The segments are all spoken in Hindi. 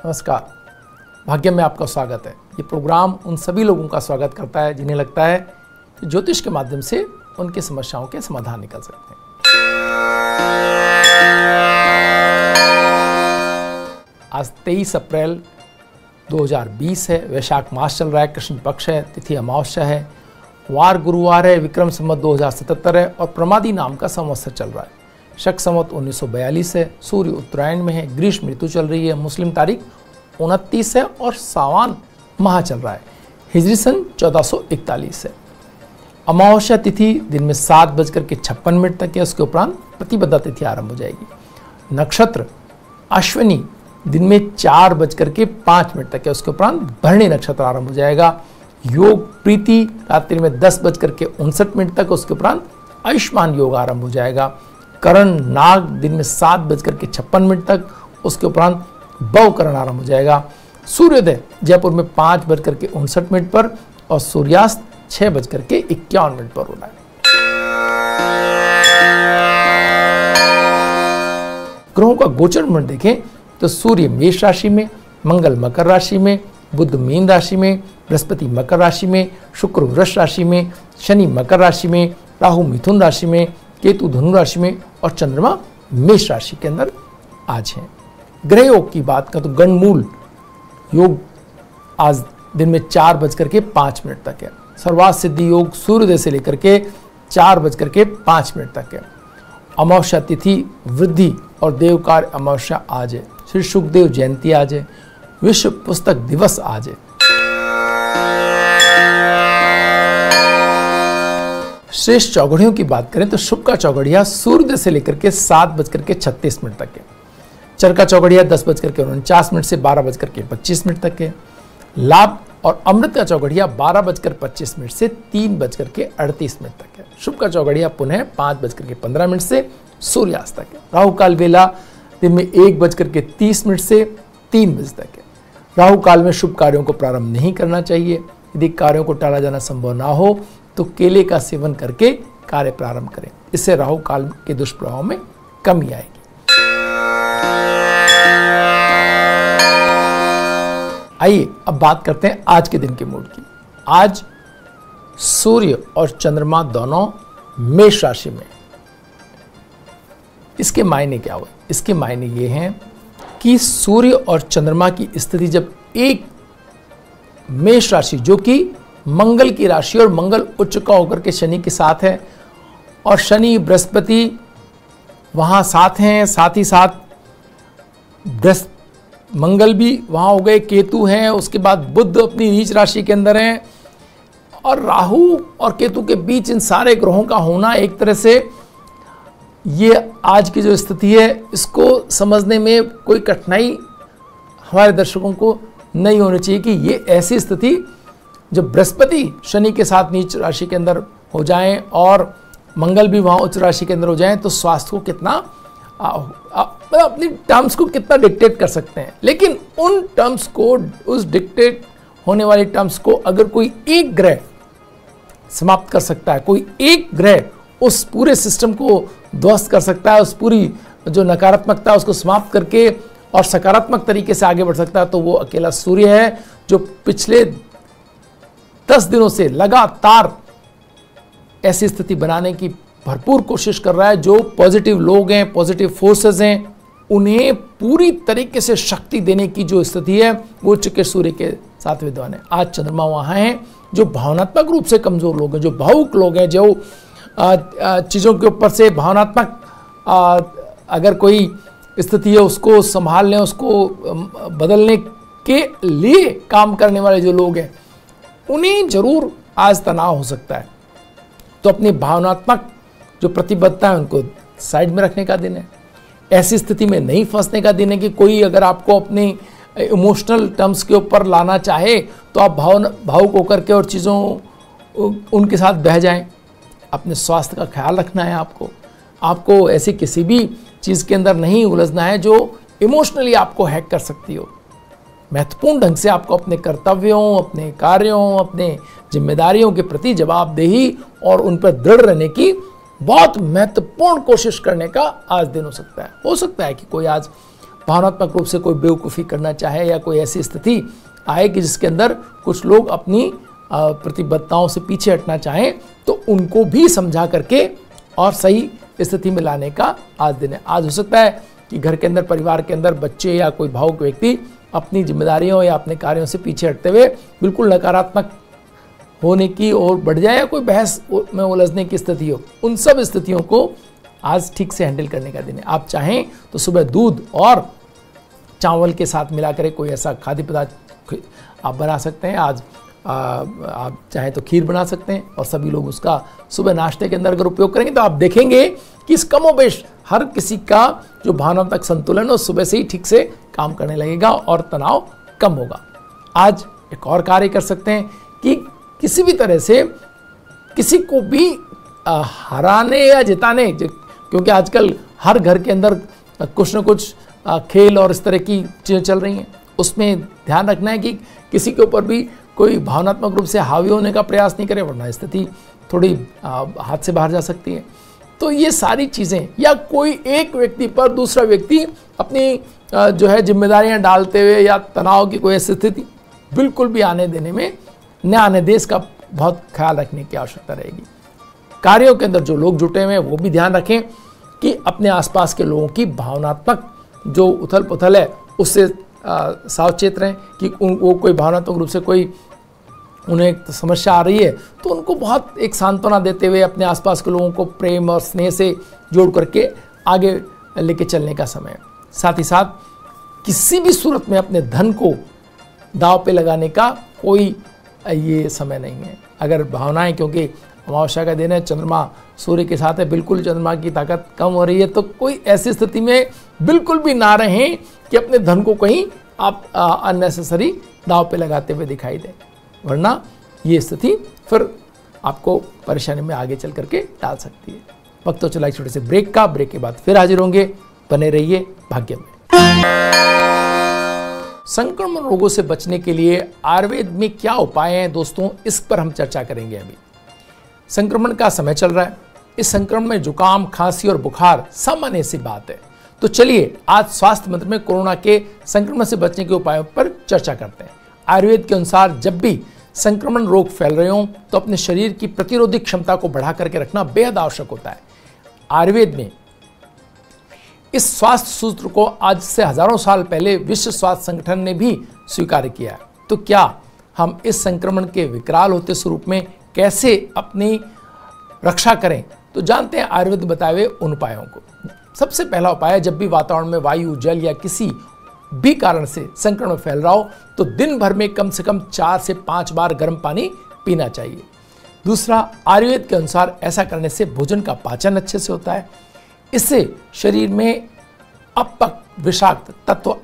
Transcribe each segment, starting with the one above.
नमस्कार। भाग्य में आपका स्वागत है। ये प्रोग्राम उन सभी लोगों का स्वागत करता है जिन्हें लगता है कि ज्योतिष के माध्यम से उनकी समस्याओं के समाधान निकल सकते हैं। आज 23 अप्रैल 2020 है। वैशाख मास चल रहा है, कृष्ण पक्ष है, तिथि अमावस्या है, वार गुरुवार है, विक्रम संवत 2077 है और प्रमादी नाम का संवत्सर चल रहा है। शक संवत 1942 है, सूर्य उत्तरायण में है, ग्रीष्म ऋतु चल रही है, मुस्लिम तारीख 29 है और सावन माह चल रहा है। हिजरी सन 1441 है। अमावस्या तिथि दिन में 7:56 तक है, उसके उपरांत प्रतिपदा तिथि आरंभ हो जाएगी। नक्षत्र अश्विनी दिन में 4:05 तक है, उसके उपरांत भरणी नक्षत्र आरंभ हो जाएगा। योग प्रीति रात्रि में 10:59 तक, उसके उपरांत आयुष्मान योग आरंभ हो जाएगा। करण नाग दिन में 7:56 तक, उसके उपरांत भव करण आरंभ हो जाएगा। सूर्योदय जयपुर में 5:59 पर और सूर्यास्त 6:51 पर होना है। ग्रहों का गोचर मंडल देखें तो सूर्य मेष राशि में, मंगल मकर राशि में, बुध मीन राशि में, बृहस्पति मकर राशि में, शुक्र वृष राशि में, शनि मकर राशि में, राहु मिथुन राशि में, केतु धनु राशि में और चंद्रमा मेष राशि के अंदर आज है। ग्रह योग की बात करें तो गणमूल योग आज दिन में 4:05 तक है। सर्वार्थ सिद्धि योग सूर्योदय से लेकर के 4:05 तक है। अमावस्या तिथि वृद्धि और देवकार अमावस्या आज है। श्री सुखदेव जयंती आज है। विश्व पुस्तक दिवस आज है। श्रेष्ठ चौघड़ियों की बात करें तो शुभ का चौघड़िया सूर्योदय से लेकर के 7:36 तक है। चर का चौघड़िया 10:49 से 12:25 तक है। लाभ और अमृत का चौघड़िया 12:25 से 3:38 तक है। शुभ का चौघड़िया पुनः 5:15 से सूर्यास्त तक है। राहु काल वेला दिन में 1:30 से 3 बजे तक है। राहु काल में शुभ कार्यों को प्रारंभ नहीं करना चाहिए। यदि कार्यों को टाला जाना संभव ना हो तो केले का सेवन करके कार्य प्रारंभ करें। इससे राहु काल के दुष्प्रभाव में कमी आएगी। आइए अब बात करते हैं आज के दिन के मूड की। आज सूर्य और चंद्रमा दोनों मेष राशि में। इसके मायने क्या हुए? इसके मायने ये हैं कि सूर्य और चंद्रमा की स्थिति जब एक मेष राशि जो कि मंगल की राशि और मंगल उच्च का होकर के शनि के साथ है और शनि बृहस्पति वहां साथ हैं, साथ ही साथ मंगल भी वहां हो गए, केतु हैं, उसके बाद बुध अपनी नीच राशि के अंदर हैं और राहु और केतु के बीच इन सारे ग्रहों का होना एक तरह से ये आज की जो स्थिति है इसको समझने में कोई कठिनाई हमारे दर्शकों को नहीं होनी चाहिए कि ये ऐसी स्थिति जब बृहस्पति शनि के साथ नीच राशि के अंदर हो जाएं और मंगल भी वहां उच्च राशि के अंदर हो जाएं तो स्वास्थ्य को कितना अपनी टर्म्स को कितना डिक्टेट कर सकते हैं। लेकिन उन टर्म्स को, उस डिक्टेट होने वाली टर्म्स को अगर कोई एक ग्रह समाप्त कर सकता है, कोई एक ग्रह उस पूरे सिस्टम को ध्वस्त कर सकता है, उस पूरी जो नकारात्मकता उसको समाप्त करके और सकारात्मक तरीके से आगे बढ़ सकता है, तो वो अकेला सूर्य है जो पिछले 10 दिनों से लगातार ऐसी स्थिति बनाने की भरपूर कोशिश कर रहा है। जो पॉजिटिव लोग हैं, पॉजिटिव फोर्सेस हैं, उन्हें पूरी तरीके से शक्ति देने की जो स्थिति है वो चुके सूर्य के साथ विद्वान है। आज चंद्रमा वहां हैं जो भावनात्मक रूप से कमजोर लोग हैं, जो भावुक लोग हैं, जो चीज़ों के ऊपर से भावनात्मक अगर कोई स्थिति है उसको संभालने, उसको बदलने के लिए काम करने वाले जो लोग हैं उन्हें जरूर आज तनाव हो सकता है। तो अपनी भावनात्मक जो प्रतिबद्धता है उनको साइड में रखने का दिन है। ऐसी स्थिति में नहीं फंसने का दिन है कि कोई अगर आपको अपने इमोशनल टर्म्स के ऊपर लाना चाहे तो आप भावुक होकर के और चीज़ों उनके साथ बह जाएं। अपने स्वास्थ्य का ख्याल रखना है। आपको ऐसी किसी भी चीज़ के अंदर नहीं उलझना है जो इमोशनली आपको हैक कर सकती हो। महत्वपूर्ण ढंग से आपको अपने कर्तव्यों, अपने कार्यों, अपने जिम्मेदारियों के प्रति जवाबदेही और उन पर दृढ़ रहने की बहुत महत्वपूर्ण कोशिश करने का आज दिन हो सकता है। हो सकता है कि कोई आज भावनात्मक रूप से कोई बेवकूफ़ी करना चाहे या कोई ऐसी स्थिति आए कि जिसके अंदर कुछ लोग अपनी प्रतिबद्धताओं से पीछे हटना चाहें, तो उनको भी समझा करके और सही स्थिति में लाने का आज दिन है। आज हो सकता है कि घर के अंदर, परिवार के अंदर बच्चे या कोई भावुक व्यक्ति अपनी जिम्मेदारियों या अपने कार्यों से पीछे हटते हुए बिल्कुल नकारात्मक होने की ओर बढ़ जाए या कोई बहस में उलझने की स्थिति हो। उन सब स्थितियों को आज ठीक से हैंडल करने का दिन है। आप चाहें तो सुबह दूध और चावल के साथ मिलाकर कोई ऐसा खाद्य पदार्थ आप बना सकते हैं। आज आप चाहें तो खीर बना सकते हैं और सभी लोग उसका सुबह नाश्ते के अंदर अगर उपयोग करेंगे तो आप देखेंगे कि इस कमोबेश हर किसी का जो भावनात्मक संतुलन है सुबह से ही ठीक से काम करने लगेगा और तनाव कम होगा। आज एक और कार्य कर सकते हैं कि किसी भी तरह से किसी को भी हराने या जिताने, क्योंकि आजकल हर घर के अंदर कुछ न कुछ खेल और इस तरह की चीज़ें चल रही हैं, उसमें ध्यान रखना है कि किसी के ऊपर भी कोई भावनात्मक रूप से हावी होने का प्रयास नहीं करे, वरना स्थिति थोड़ी हाथ से बाहर जा सकती है। तो ये सारी चीज़ें, या कोई एक व्यक्ति पर दूसरा व्यक्ति अपनी जो है जिम्मेदारियां डालते हुए या तनाव की कोई ऐसी स्थिति बिल्कुल भी आने देने में न आने देश का बहुत ख्याल रखने की आवश्यकता रहेगी। कार्यों के अंदर जो लोग जुटे हुए हैं वो भी ध्यान रखें कि अपने आसपास के लोगों की भावनात्मक जो उथल पुथल है उससे सावचेत रहें कि वो कोई भावनात्मक रूप से कोई उन्हें समस्या आ रही है तो उनको बहुत एक सांत्वना देते हुए अपने आसपास के लोगों को प्रेम और स्नेह से जोड़ करके आगे लेके चलने का समय है। साथ ही साथ किसी भी सूरत में अपने धन को दांव पे लगाने का कोई ये समय नहीं है। अगर भावनाएं, क्योंकि अमावस्या का दिन है, चंद्रमा सूर्य के साथ है, बिल्कुल चंद्रमा की ताकत कम हो रही है, तो कोई ऐसी स्थिति में बिल्कुल भी ना रहें कि अपने धन को कहीं आप अननेसेसरी दांव पे लगाते हुए दिखाई दे, वरना ये स्थिति फिर आपको परेशानी में आगे चल करके डाल सकती है। वक्त तो चला एक छोटे से ब्रेक का। ब्रेक के बाद फिर हाजिर होंगे, बने रहिए भाग्य में। संक्रमण रोगों से बचने के लिए आयुर्वेद में क्या उपाय हैं दोस्तों, इस पर हम चर्चा करेंगे। अभी संक्रमण का समय चल रहा है, इस संक्रमण में जुकाम, खांसी और बुखार सामान्य सी बात है। तो चलिए आज स्वास्थ्य मंत्र में कोरोना के संक्रमण से बचने के उपायों पर चर्चा करते हैं। आयुर्वेद के अनुसार जब भी संक्रमण रोग फैल रहे हों तो अपने शरीर की प्रतिरोधी क्षमता को बढ़ा करके रखना बेहद आवश्यक होता है। आयुर्वेद में इस स्वास्थ्य सूत्र को आज से हजारों साल पहले विश्व स्वास्थ्य संगठन ने भी स्वीकार किया है। तो क्या हम इस संक्रमण के विकराल होते स्वरूप में कैसे अपनी रक्षा करें, तो जानते हैं आयुर्वेद बताए हुए उन उपायों को। सबसे पहला उपाय है, जब भी वातावरण में वायु, जल या किसी भी कारण से संक्रमण फैल रहा हो तो दिन भर में कम से कम 4 से 5 बार गर्म पानी पीना चाहिए। दूसरा, आयुर्वेद के अनुसार ऐसा करने से भोजन का पाचन अच्छे से होता है, इससे शरीर में अपक विषाक्त तत्व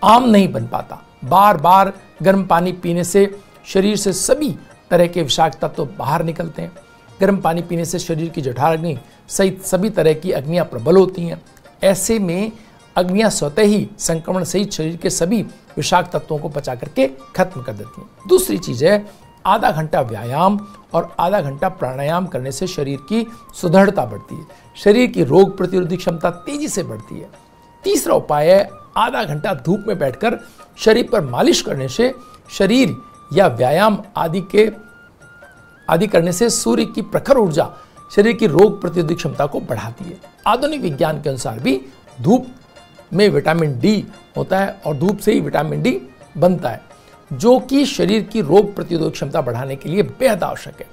आम नहीं बन पाता। बार बार गर्म पानी पीने से शरीर से सभी तरह के विषाक्त तत्व बाहर निकलते हैं। गर्म पानी पीने से शरीर की जठराग्नि सहित सभी तरह की अग्नियां प्रबल होती हैं। ऐसे में अग्नियां स्वतः ही संक्रमण सहित शरीर के सभी विषाक्त तत्वों को पचा करके खत्म कर देती हैं। दूसरी चीज है, आधा घंटा व्यायाम और आधा घंटा प्राणायाम करने से शरीर की सुदृढ़ता बढ़ती है, शरीर की रोग प्रतिरोधी क्षमता तेजी से बढ़ती है। तीसरा उपाय है, आधा घंटा धूप में बैठकर शरीर पर मालिश करने से शरीर या व्यायाम आदि करने से सूर्य की प्रखर ऊर्जा शरीर की रोग प्रतिरोधी क्षमता को बढ़ाती है। आधुनिक विज्ञान के अनुसार भी धूप में विटामिन डी होता है और धूप से ही विटामिन डी बनता है, जो कि शरीर की रोग प्रतिरोधक क्षमता बढ़ाने के लिए बेहद आवश्यक है।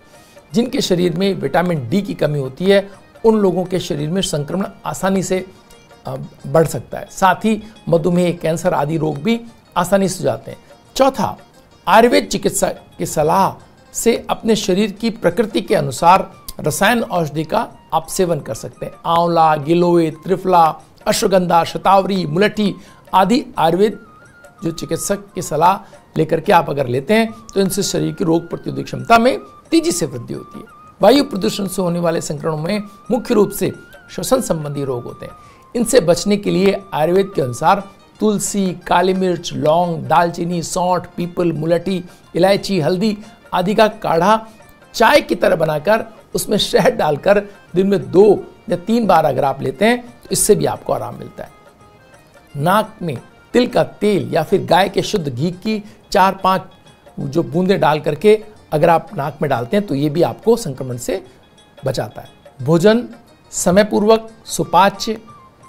जिनके शरीर में विटामिन डी की कमी होती है उन लोगों के शरीर में संक्रमण आसानी से बढ़ सकता है। साथ ही मधुमेह, कैंसर आदि रोग भी आसानी से हो जाते हैं। चौथा, आयुर्वेद चिकित्सा की सलाह से अपने शरीर की प्रकृति के अनुसार रसायन औषधि का आप सेवन कर सकते हैं। आंवला, गिलोय, त्रिफला, अश्वगंधा, शतावरी, मुलट्ठी आदि आयुर्वेद जो चिकित्सक की सलाह लेकर के आप अगर लेते हैं तो इनसे शरीर की रोग प्रतिरोधक क्षमता में तेजी से वृद्धि होती है। वायु प्रदूषण से होने वाले संक्रमणों में मुख्य रूप से श्वसन संबंधी रोग होते हैं। इनसे बचने के लिए आयुर्वेद के अनुसार तुलसी, काली मिर्च, लौंग, दालचीनी, सौंठ, पीपल, मुलट्ठी, इलायची, हल्दी आदि का काढ़ा चाय की तरह बनाकर उसमें शहद डालकर दिन में 2 या 3 बार अगर आप लेते हैं तो इससे भी आपको आराम मिलता है। नाक में तिल का तेल या फिर गाय के शुद्ध घी की 4-5 जो बूंदें डाल करके अगर आप नाक में डालते हैं तो ये भी आपको संक्रमण से बचाता है। भोजन समय पूर्वक, सुपाच्य,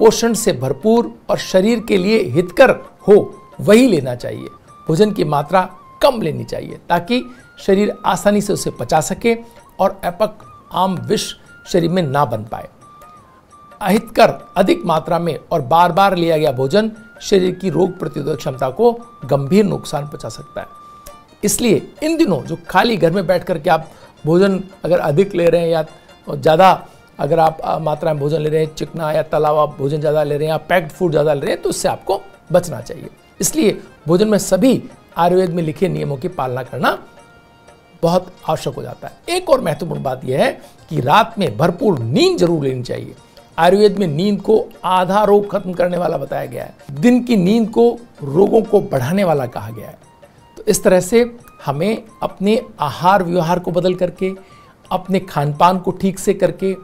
पोषण से भरपूर और शरीर के लिए हितकर हो वही लेना चाहिए। भोजन की मात्रा कम लेनी चाहिए ताकि शरीर आसानी से उसे पचा सके और अपच आम विष शरीर में ना बन पाए। अहितकर अधिक मात्रा में और बार बार लिया गया भोजन शरीर की रोग प्रतिरोधक क्षमता को गंभीर नुकसान पहुंचा सकता है। इसलिए इन दिनों जो खाली घर में बैठ करके आप भोजन अगर अधिक ले रहे हैं या ज़्यादा अगर आप मात्रा में भोजन ले रहे हैं, चिकना या तला हुआ भोजन ज़्यादा ले रहे हैं या पैक्ड फूड ज़्यादा ले रहे हैं, तो उससे आपको बचना चाहिए। इसलिए भोजन में सभी आयुर्वेद में लिखे नियमों की पालना करना बहुत आवश्यक हो जाता है। एक और महत्वपूर्ण बात यह है कि रात में भरपूर नींद जरूर लेनी चाहिए। आयुर्वेद में नींद को आधा रोग खत्म करने वाला बताया गया है। दिन की नींद को रोगों को बढ़ाने वाला कहा गया है। तो इस तरह से हमें अपने आहार व्यवहार को बदल करके, अपने खान पान को ठीक से करके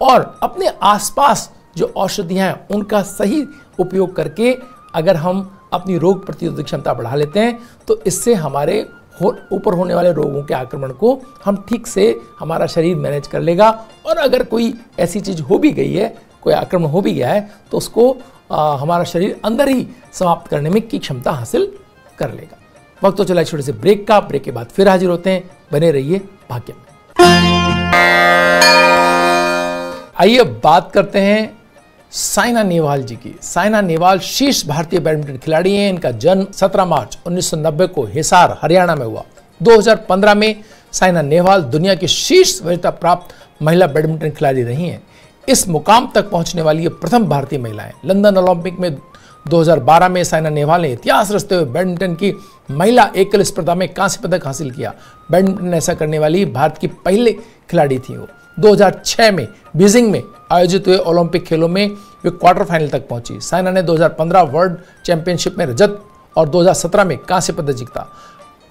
और अपने आसपास जो औषधियाँ हैं उनका सही उपयोग करके अगर हम अपनी रोग प्रतिरोधक क्षमता बढ़ा लेते हैं तो इससे हमारे ऊपर होने वाले रोगों के आक्रमण को हम ठीक से हमारा शरीर मैनेज कर लेगा। और अगर कोई ऐसी चीज़ हो भी गई है, कोई आक्रमण हो भी गया है, तो उसको हमारा शरीर अंदर ही समाप्त करने में की क्षमता हासिल कर लेगा। वक्त तो चला छोटे से ब्रेक का। ब्रेक के बाद फिर हाजिर होते हैं। बने रहिए भाग्य में। आइए बात करते हैं साइना नेहवाल जी की। साइना नेहवाल शीर्ष भारतीय बैडमिंटन खिलाड़ी हैं। इनका जन्म 17 मार्च 1990 को हिसार, हरियाणा में हुआ। 2015 में साइना नेहवाल दुनिया की शीर्ष वरीयता प्राप्त महिला बैडमिंटन खिलाड़ी रही हैं। इस मुकाम तक पहुंचने वाली ये प्रथम भारतीय महिला है। लंदन ओलंपिक में 2012 में साइना नेहवाल ने इतिहास रचते हुए बैडमिंटन की महिला एकल स्पर्धा में कांस्य पदक हासिल किया। बैडमिंटन ऐसा करने वाली भारत की पहले खिलाड़ी थी वो। 2006 में बीजिंग में आयोजित हुए ओलंपिक खेलों में वे क्वार्टर फाइनल तक पहुंची। साइना ने 2015 वर्ल्ड चैंपियनशिप में रजत और 2017 में कांस्य पदक जीता।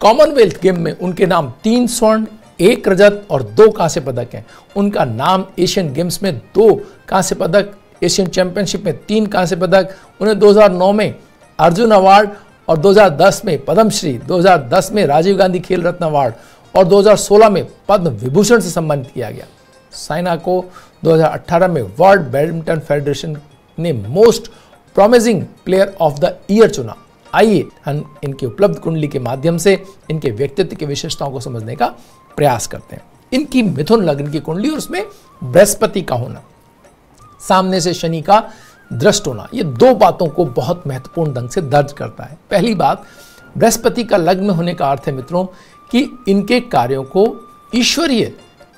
कॉमनवेल्थ गेम में उनके नाम 3 स्वर्ण, 1 रजत और 2 कांस्य पदक हैं। उनका नाम एशियन गेम्स में 2 कांस्य पदक, एशियन चैंपियनशिप में 3 कांस्य पदक। उन्हें 2009 में अर्जुन अवार्ड और 2010 में पद्मश्री, 2010 में राजीव गांधी खेल रत्न अवार्ड और 2016 में पद्म विभूषण से सम्मानित किया गया। साइना को 2018 में वर्ल्ड बैडमिंटन फेडरेशन ने most promising player of the year चुना। आइए हम इनकी उपलब्ध कुंडली के माध्यम से इनके व्यक्तित्व की विशेषताओं को समझने का प्रयास करते हैं। इनकी मिथुन लग्न की कुंडली और उसमें बृहस्पति का होना, सामने से शनि का दृष्ट होना, ये 2 बातों को बहुत महत्वपूर्ण ढंग से दर्ज करता है। पहली बात, बृहस्पति का लग्न में होने का अर्थ है मित्रों कि इनके कार्यों को ईश्वरीय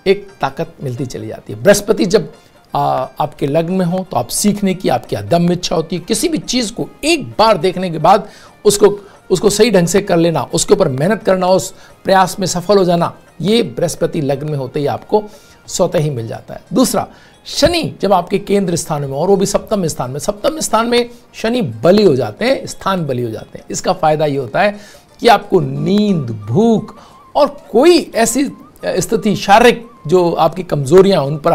एक ताकत मिलती चली जाती है। बृहस्पति जब आपके लग्न में हो तो आप सीखने की आपकी अदम्य इच्छा होती है। किसी भी चीज़ को एक बार देखने के बाद उसको सही ढंग से कर लेना, उसके ऊपर मेहनत करना, उस प्रयास में सफल हो जाना, ये बृहस्पति लग्न में होते ही आपको स्वतः ही मिल जाता है। दूसरा, शनि जब आपके केंद्र स्थान में और वो भी सप्तम स्थान में शनि बली हो जाते हैं, स्थान बली हो जाते हैं। इसका फायदा ये होता है कि आपको नींद, भूख और कोई ऐसी स्थिति, शारीरिक जो आपकी कमजोरियां उन पर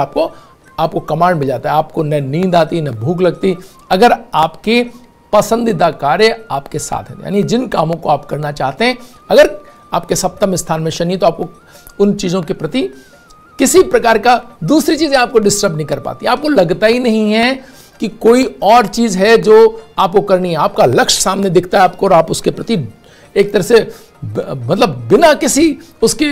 आपको कमांड मिल जाता है। आपको न नींद आती न भूख लगती अगर आपके पसंदीदा कार्य आपके साथ हैं, यानी जिन कामों को आप करना चाहते हैं अगर आपके सप्तम स्थान में शनि, तो आपको उन चीज़ों के प्रति किसी प्रकार का दूसरी चीज़ें आपको डिस्टर्ब नहीं कर पाती। आपको लगता ही नहीं है कि कोई और चीज़ है जो आपको करनी है। आपका लक्ष्य सामने दिखता है आपको और आप उसके प्रति एक तरह से मतलब बिना किसी उसके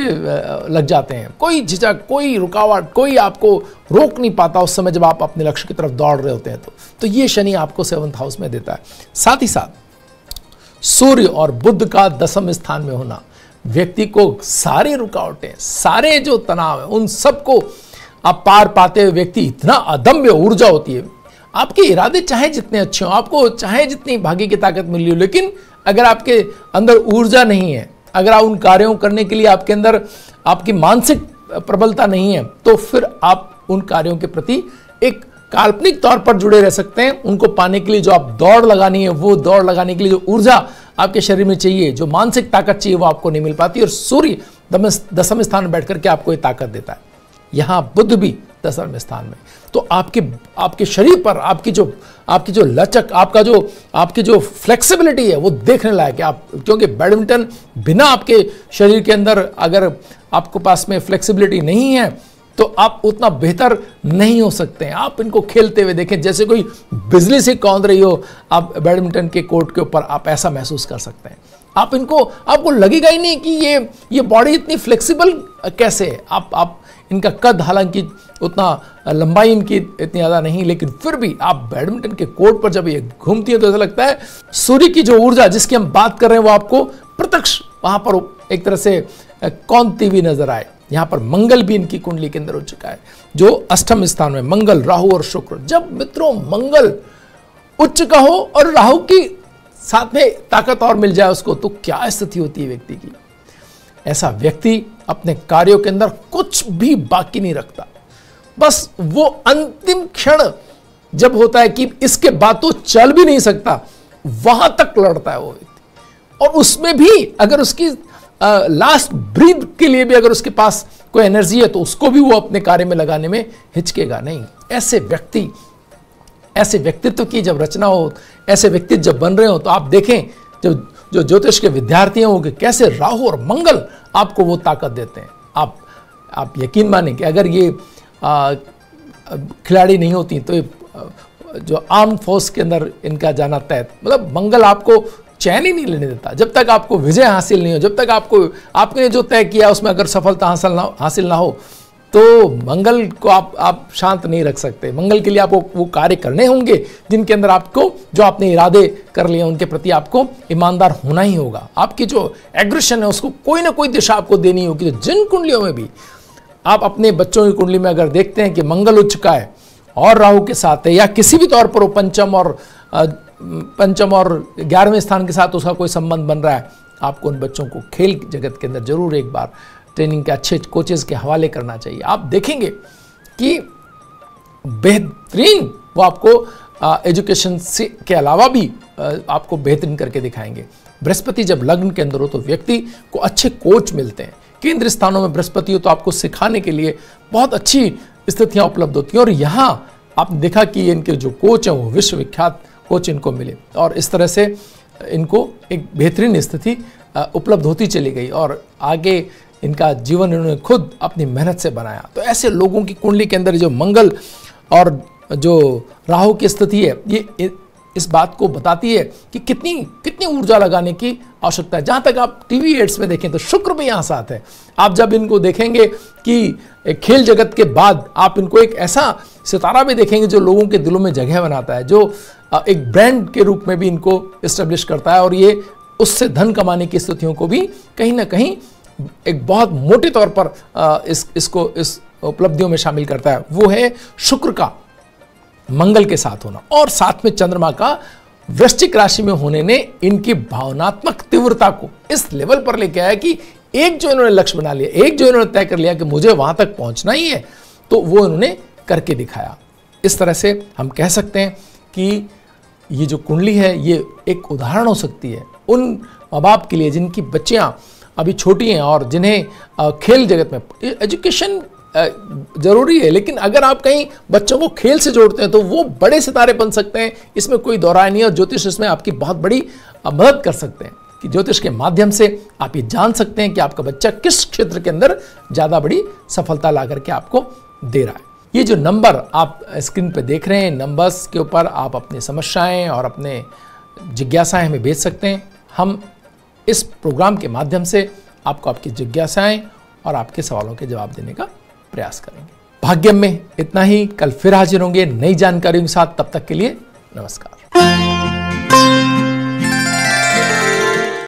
लग जाते हैं। कोई झिझक, कोई रुकावट, कोई आपको रोक नहीं पाता उस समय जब आप अपने लक्ष्य की तरफ दौड़ रहे होते हैं। तो ये शनि आपको 7th हाउस में देता है। साथ ही साथ सूर्य और बुध का 10वें स्थान में होना व्यक्ति को सारी रुकावटें, सारे जो तनाव है उन सबको आप पार पाते हुए व्यक्ति इतना अदम्य ऊर्जा होती है। आपके इरादे चाहे जितने अच्छे हों, आपको चाहे जितनी भाग्य की ताकत मिली हो, लेकिन अगर आपके अंदर ऊर्जा नहीं है, अगर आप उन कार्यों करने के लिए आपके अंदर आपकी मानसिक प्रबलता नहीं है, तो फिर आप उन कार्यों के प्रति एक काल्पनिक तौर पर जुड़े रह सकते हैं। उनको पाने के लिए जो आप दौड़ लगानी है, वो दौड़ लगाने के लिए जो ऊर्जा आपके शरीर में चाहिए, जो मानसिक ताकत चाहिए, वो आपको नहीं मिल पाती। और सूर्य 10वें स्थान में बैठ करके आपको ये ताकत देता है। यहाँ बुध भी 10वें स्थान में। तो आपके शरीर पर आपकी जो लचक, आपकी जो फ्लेक्सिबिलिटी है वो देखने लायक है। क्योंकि बैडमिंटन बिना आपके शरीर के अंदर अगर आपके पास में फ्लेक्सिबिलिटी नहीं है तो आप उतना बेहतर नहीं हो सकते हैं। आप इनको खेलते हुए देखें जैसे कोई बिजली से कौंध रही हो, आप बैडमिंटन के कोर्ट के ऊपर आप ऐसा महसूस कर सकते हैं। आपको लगेगा ही नहीं कि ये बॉडी इतनी फ्लेक्सिबल कैसे है। आप इनका कद, हालांकि उतना लंबाई इनकी इतनी ज़्यादा नहीं, लेकिन फिर भी आप बैडमिंटन के कोर्ट पर जब ये घूमती है तो ऐसा लगता है सूर्य की जो ऊर्जा जिसकी हम बात कर रहे हैं वो आपको प्रत्यक्ष वहां पर एक तरह से कौंधती हुई नजर आए। यहां पर मंगल भी इनकी कुंडली के अंदर हो चुका है, जो अष्टम स्थान में मंगल, राहु और शुक्र। जब मित्रों मंगल उच्च का हो और राहु की साथ में ताकत और मिल जाए उसको, तो क्या स्थिति होती है व्यक्ति की। ऐसा व्यक्ति अपने कार्यों के अंदर कुछ भी बाकी नहीं रखता। बस वो अंतिम क्षण जब होता है कि इसके बाद तो चल भी नहीं सकता, वहां तक लड़ता है वो व्यक्ति। और उसमें भी अगर उसकी लास्ट ब्रीथ के लिए भी अगर उसके पास कोई एनर्जी है तो उसको भी वो अपने कार्य में लगाने में हिचकेगा नहीं। ऐसे व्यक्तित्व की जब रचना हो, ऐसे व्यक्तित्व जब बन रहे हो, तो आप देखें जो ज्योतिष के विद्यार्थी हैं वो कैसे राहु और मंगल आपको वो ताकत देते हैं। आप यकीन माने कि अगर ये खिलाड़ी नहीं होती तो जो आर्म फोर्स के अंदर इनका जाना तय, मतलब मंगल आपको चैन ही नहीं लेने देता जब तक आपको विजय हासिल नहीं हो, जब तक आपने जो तय किया उसमें अगर सफलता हासिल ना हो तो मंगल को आप शांत नहीं रख सकते। मंगल के लिए आपको वो कार्य करने होंगे जिनके अंदर आपको, जो आपने इरादे कर लिए उनके प्रति आपको ईमानदार होना ही होगा। आपकी जो एग्रेशन है उसको कोई ना कोई दिशा आपको देनी होगी। तो जिन कुंडलियों में भी आप अपने बच्चों की कुंडली में अगर देखते हैं कि मंगल उच्च का है और राहु के साथ है, या किसी भी तौर पर वो पंचम और 11वें स्थान के साथ उसका कोई संबंध बन रहा है, आपको उन बच्चों को खेल जगत के अंदर जरूर एक बार ट्रेनिंग के अच्छे कोचेस के हवाले करना चाहिए। आप देखेंगे कि बेहतरीन वो आपको एजुकेशन से के अलावा भी आपको बेहतरीन करके दिखाएंगे। बृहस्पति जब लग्न के अंदर हो तो व्यक्ति को अच्छे कोच मिलते हैं। केंद्र स्थानों में बृहस्पति हो तो आपको सिखाने के लिए बहुत अच्छी स्थितियां उपलब्ध होती हैं। और यहाँ आपने देखा कि इनके जो कोच हैं वो विश्वविख्यात कोच इनको मिले और इस तरह से इनको एक बेहतरीन स्थिति उपलब्ध होती चली गई और आगे इनका जीवन इन्होंने खुद अपनी मेहनत से बनाया। तो ऐसे लोगों की कुंडली के अंदर जो मंगल और जो राहु की स्थिति है ये इस बात को बताती है कि कितनी ऊर्जा लगाने की आवश्यकता है। जहाँ तक आप टीवी एड्स में देखें तो शुक्र भी यहाँ साथ है। आप जब इनको देखेंगे कि खेल जगत के बाद आप इनको एक ऐसा सितारा भी देखेंगे जो लोगों के दिलों में जगह बनाता है, जो एक ब्रांड के रूप में भी इनको एस्टेब्लिश करता है और ये उससे धन कमाने की स्थितियों को भी कहीं ना कहीं एक बहुत मोटे तौर पर इस उपलब्धियों में शामिल करता है। वो है शुक्र का मंगल के साथ होना और साथ में चंद्रमा का वृश्चिक राशि में होने ने इनकी भावनात्मक तीव्रता को इस लेवल पर लेके आया कि एक जो इन्होंने लक्ष्य बना लिया, एक जो इन्होंने तय कर लिया कि मुझे वहां तक पहुंचना ही है, तो वो इन्होंने करके दिखाया। इस तरह से हम कह सकते हैं कि ये जो कुंडली है ये एक उदाहरण हो सकती है उन माँ बाप के लिए जिनकी बच्चियां अभी छोटी हैं और जिन्हें खेल जगत में एजुकेशन जरूरी है, लेकिन अगर आप कहीं बच्चों को खेल से जोड़ते हैं तो वो बड़े सितारे बन सकते हैं। इसमें कोई दौराय नहीं है और ज्योतिष इसमें आपकी बहुत बड़ी मदद कर सकते हैं कि ज्योतिष के माध्यम से आप ये जान सकते हैं कि आपका बच्चा किस क्षेत्र के अंदर ज़्यादा बड़ी सफलता ला करके आपको दे रहा है। ये जो नंबर आप स्क्रीन पे देख रहे हैं, नंबर्स के ऊपर आप अपनी समस्याएं और अपने जिज्ञासाएं हमें भेज सकते हैं। हम इस प्रोग्राम के माध्यम से आपको आपकी जिज्ञासाएं और आपके सवालों के जवाब देने का प्रयास करेंगे। भाग्यम में इतना ही, कल फिर हाजिर होंगे नई जानकारियों के साथ। तब तक के लिए नमस्कार।